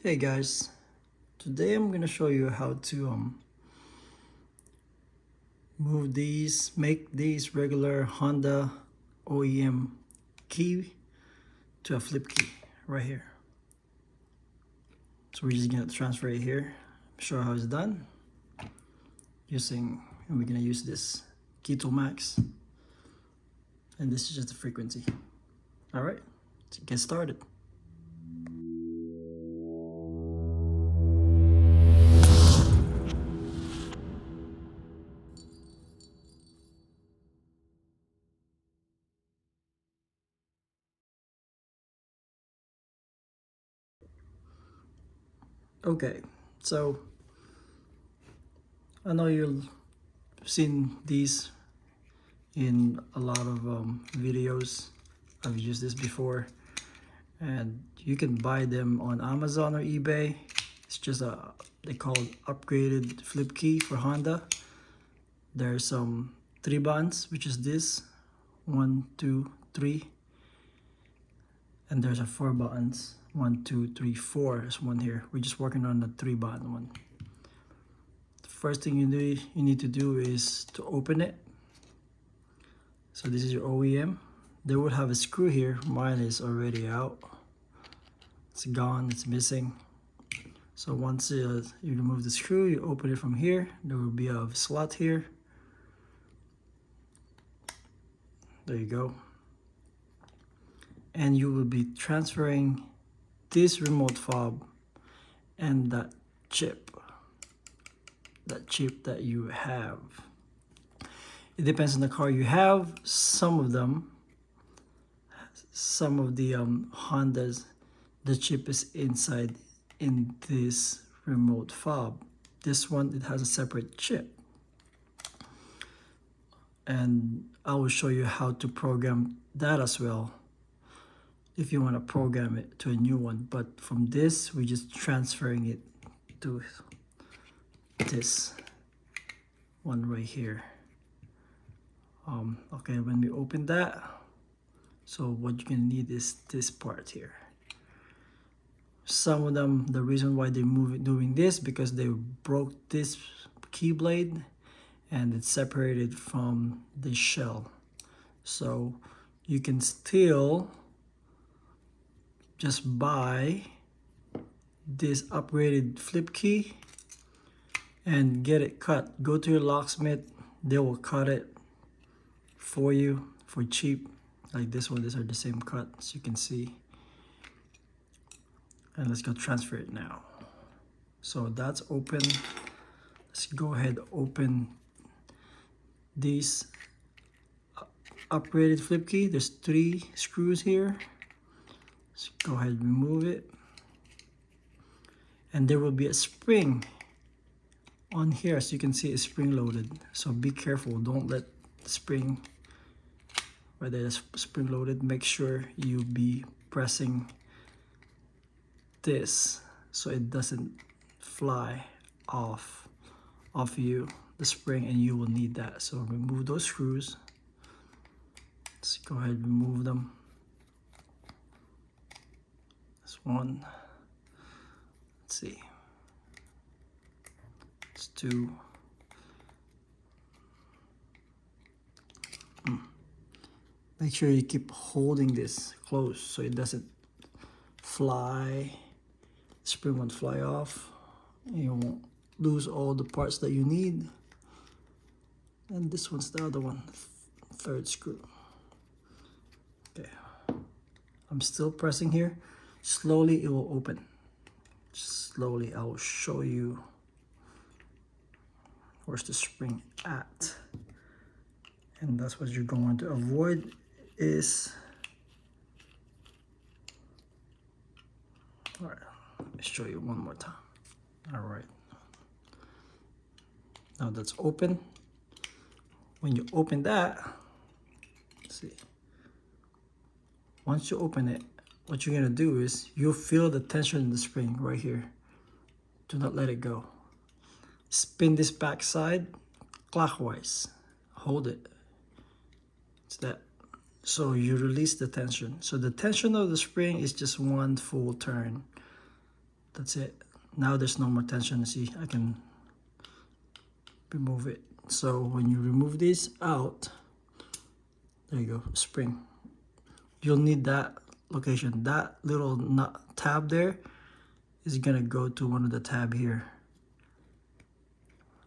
Hey guys, today I'm gonna show you how to make these regular Honda OEM key to a flip key right here. So we're just gonna transfer it here, show how it's done and we're gonna use this key tool max, and this is just the frequency. All right, let's get started. Okay, so I know you've seen these in a lot of videos. I've used this before, and you can buy them on Amazon or eBay. It's just they call it upgraded flip key for Honda. There's some 3 buttons, which is this 1, 2, 3, and there's a 4 buttons 1, 2, 3, 4. There's one here. We're just working on the 3 button one. The first thing you need to do is to open it. So this is your OEM. They would have a screw here. Mine is already out. It's gone, it's missing. So once you remove the screw, you open it from here. There will be a slot here. There you go. And you will be transferring this remote fob and that chip that you have. It depends on the car you have. Some of the Hondas, the chip is inside in this remote fob. This one, it has a separate chip, and I will show you how to program that as well if you want to program it to a new one. But from this, we're just transferring it to this one right here. Okay, when we open that, so what you're gonna need is this part here. Some of them, the reason why they're doing this, because they broke this key blade and it's separated from the shell. So you can still just buy this upgraded flip key and get it cut. Go to your locksmith, they will cut it for you for cheap. Like this one, these are the same cut, as you can see. And let's go transfer it now. So that's open. Let's go ahead, open these upgraded flip key. There's 3 screws here. Let's go ahead and remove it. And there will be a spring on here. As you can see, it's spring loaded. So be careful, don't let the spring, where there's spring loaded, make sure you be pressing this so it doesn't fly off you, the spring, and you will need that. So remove those screws. Let's go ahead and remove them. This one, let's see, it's 2. Make sure you keep holding this close so it doesn't fly. The spring won't fly off. You won't lose all the parts that you need. And this one's the other one, 3rd screw. Okay, I'm still pressing here. Slowly it will open. Slowly I will show you where's the spring at. And that's what you're going to avoid is, all right, let me show you one more time. All right, now that's open. When you open that, let's see, once you open it, what you're gonna do is you'll feel the tension in the spring right here. Do not let it go. Spin this back side clockwise. Hold it. It's that. So you release the tension. So the tension of the spring is just 1 full turn. That's it. Now there's no more tension. See, I can remove it. So when you remove this out, there you go, spring. You'll need that location. That little nut tab there is gonna go to one of the tab here.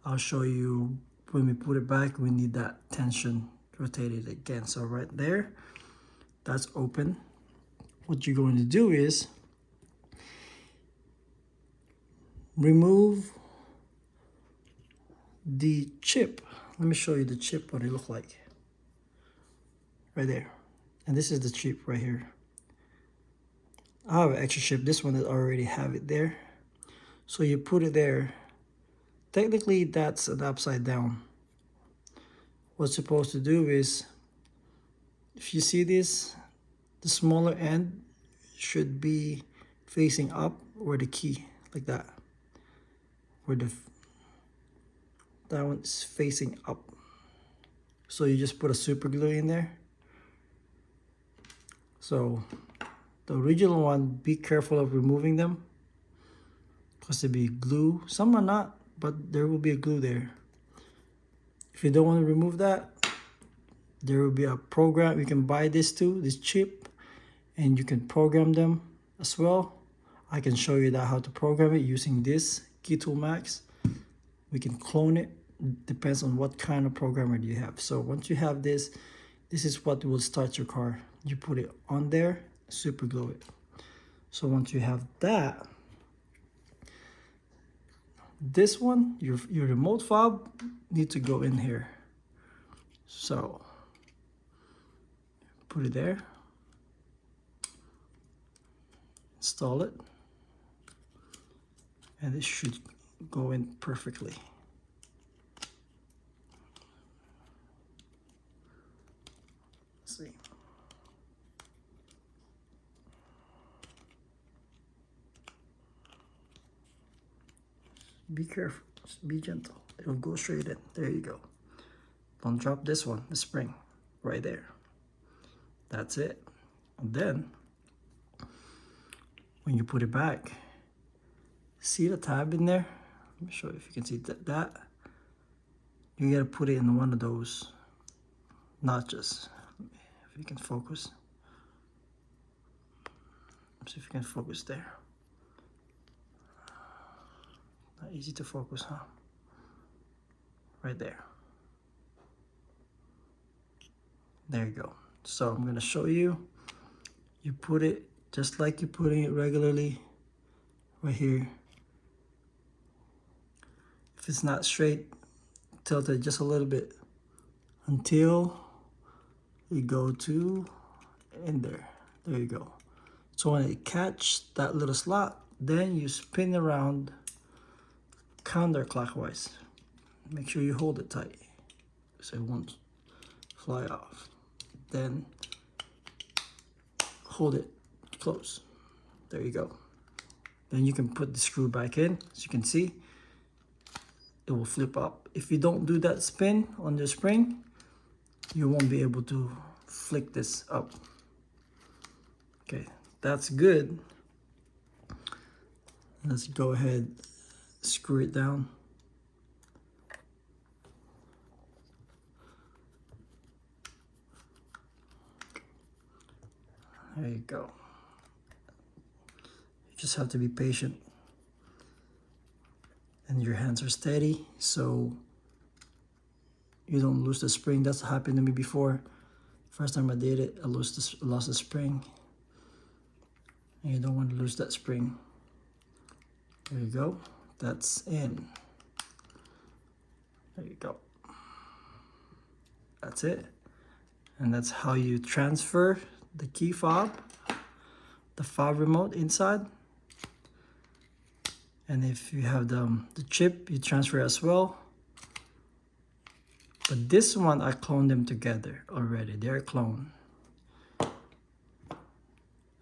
I'll show you when we put it back, we need that tension rotated again. So right there, that's open. What you're going to do is remove the chip. Let me show you the chip, what it looks like. Right there. And this is the chip right here. I have an extra chip. This one that already have it there. So you put it there. Technically, that's an upside down. What's supposed to do is, if you see this, the smaller end should be facing up where the key, like that. Where that one is facing up. So you just put a super glue in there. So the original one, be careful of removing them because there'll be glue. Some are not, but there will be a glue there. If you don't want to remove that, there will be a program. You can buy this too, this chip, and you can program them as well. I can show you that how to program it using this Key Tool Max. We can clone it. Depends on what kind of programmer you have. So once you have this, this is what will start your car. You put it on there, super glue it. So once you have that, this one, your remote fob need to go in here. So put it there, install it, and it should go in perfectly. Let's see. Be careful, just be gentle. It'll go straight in. There you go. Don't drop this one, the spring, right there. That's it. And then, when you put it back, see the tab in there? Let me show you if you can see that. You gotta put it in one of those notches. If you can focus. Let's see if you can focus there. Not easy to focus, huh? Right there. There you go. So I'm gonna show you. You put it just like you're putting it regularly right here. If it's not straight, tilt it just a little bit until you go to in there. There you go. So when it catch that little slot, then you spin around counterclockwise. Make sure you hold it tight so it won't fly off. Then hold it close. There you go. Then you can put the screw back in. As you can see, it will flip up. If you don't do that spin on the spring, you won't be able to flick this up. Okay, that's good. Let's go ahead, screw it down. There you go. You just have to be patient. And your hands are steady so you don't lose the spring. That's happened to me before. First time I did it, I lost the spring. And you don't want to lose that spring. There you go. That's in. There you go. That's it. And that's how you transfer the key fob, the fob remote inside. And if you have the chip, you transfer as well. But this one, I cloned them together already. They're cloned. And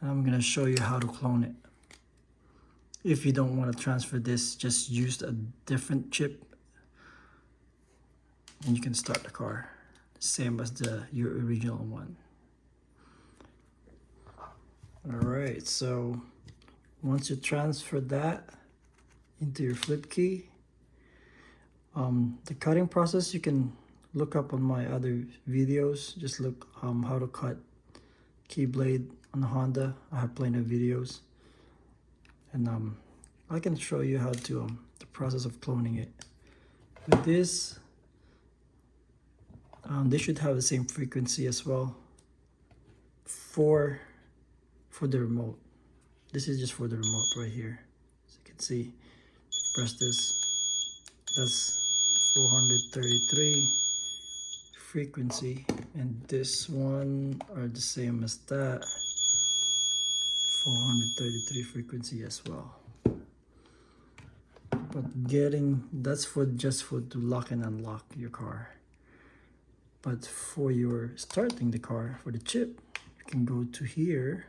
I'm gonna show you how to clone it. If you don't want to transfer this, just use a different chip and you can start the car. Same as your original one. All right, so once you transfer that into your flip key, the cutting process you can look up on my other videos. Just look how to cut key blade on the Honda. I have plenty of videos, and I can show you how to the process of cloning it. With this, they should have the same frequency as well for the remote. This is just for the remote right here. As you can see, press this, that's 433 frequency, and this one are the same as that, 433 frequency as well. But that's just for to lock and unlock your car. But for your starting the car, for the chip, you can go to here.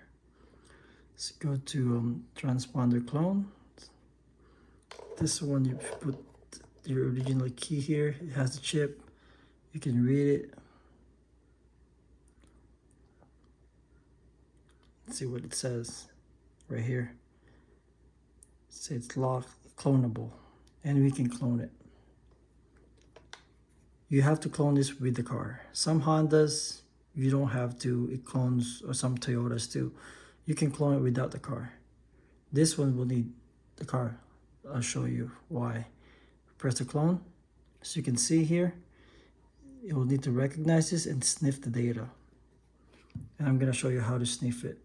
Let's go to transponder clone. This one, you put your original key here. It has the chip. You can read it. Let's see what it says right here. It says it's locked, clonable, and we can clone it. You have to clone this with the car. Some Hondas, you don't have to. It clones, or some Toyotas too. You can clone it without the car. This one will need the car. I'll show you why. Press the clone. As you can see here, it will need to recognize this and sniff the data. And I'm gonna show you how to sniff it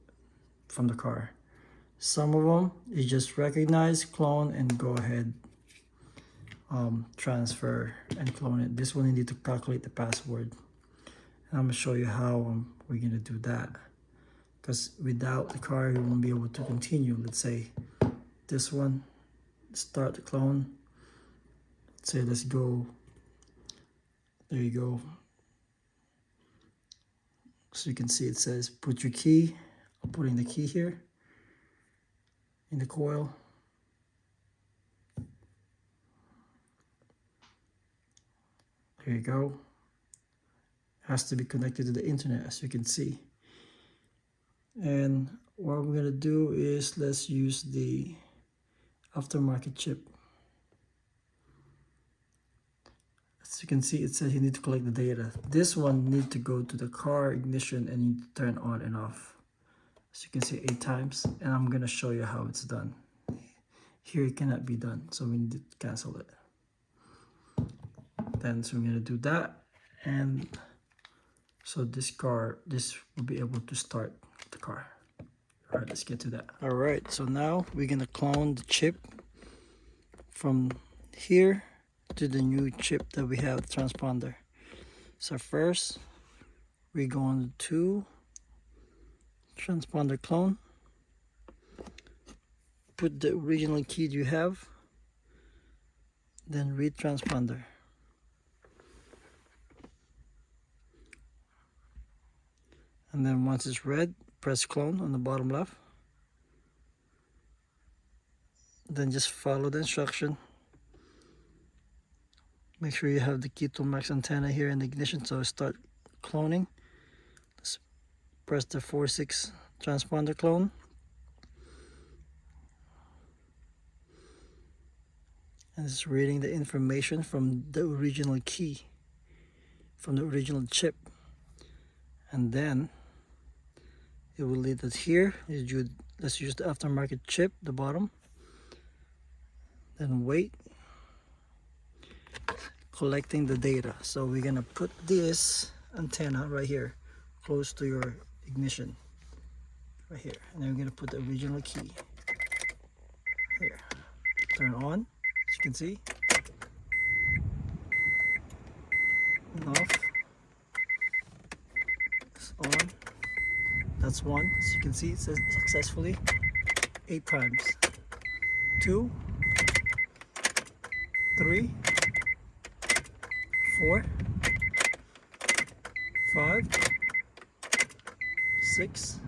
from the car. Some of them, you just recognize, clone, and go ahead, transfer and clone it. This one, you need to calculate the password. And I'm gonna show you how we're gonna do that. Because without the car, you won't be able to continue. Let's say this one, start the clone. Let's say let's go. There you go. So you can see it says put your key. I'm putting the key here in the coil. There you go. Has to be connected to the internet, as you can see. And what we're gonna do is let's use the aftermarket chip. As you can see, it says you need to collect the data. This one need to go to the car ignition and you need to turn on and off. As you can see, 8 times, and I'm gonna show you how it's done. Here it cannot be done, so we need to cancel it. Then so we're gonna do that, and so this will be able to start the car. All right, let's get to that. All right, so now we're gonna clone the chip from here to the new chip that we have, transponder. So first, we're going to transponder clone. Put the original key you have, then read transponder. And then once it's read, press clone on the bottom left. Then just follow the instruction. Make sure you have the Keto Max antenna here in the ignition, so start cloning. Let's press the 4-6 transponder clone. And it's reading the information from the original key, from the original chip. And then it will lead us here. Let's use the aftermarket chip, the bottom. Then wait. Collecting the data. So we're gonna put this antenna right here, close to your ignition, right here. And then we're gonna put the original key here. Turn on, as you can see. And off. It's on. That's 1. As you can see, it says successfully 8 times. 2, 3, 4, 5, 6,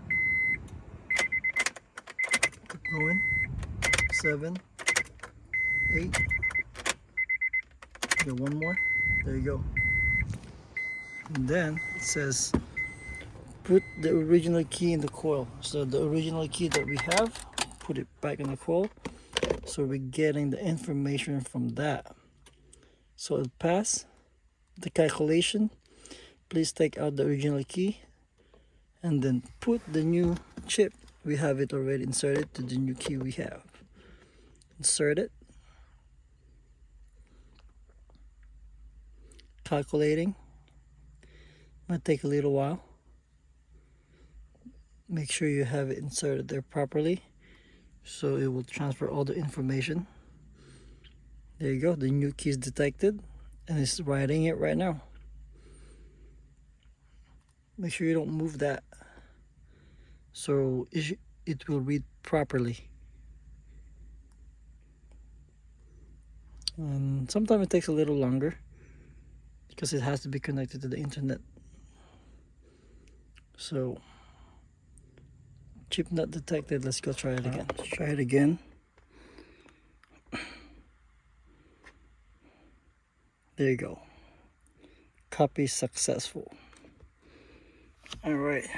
keep going, 7, 8, get one more, there you go. And then it says put the original key in the coil. So the original key that we have, put it back in the coil. So we're getting the information from that. So it passed the calculation. Please take out the original key and then put the new chip. We have it already inserted to the new key we have. Insert it. Calculating. Might take a little while. Make sure you have it inserted there properly, so it will transfer all the information. There you go, the new key is detected and it's writing it right now. Make sure you don't move that, so it will read properly. And sometimes it takes a little longer because it has to be connected to the internet. So chip not detected. Let's go try it again. Let's try it again. There you go. Copy successful. Alright,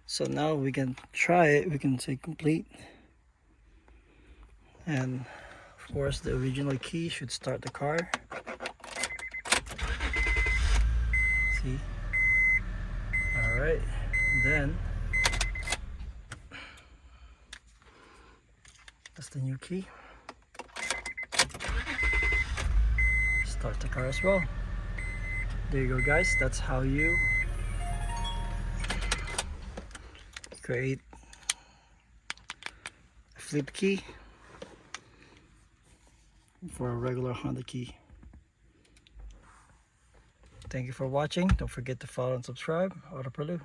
so now we can try it. We can say complete, and of course the original key should start the car. See? Alright, then that's the new key. Start the car as well. There you go, guys. That's how you create a flip key for a regular Honda key. Thank you for watching. Don't forget to follow and subscribe. AutoPurlieu.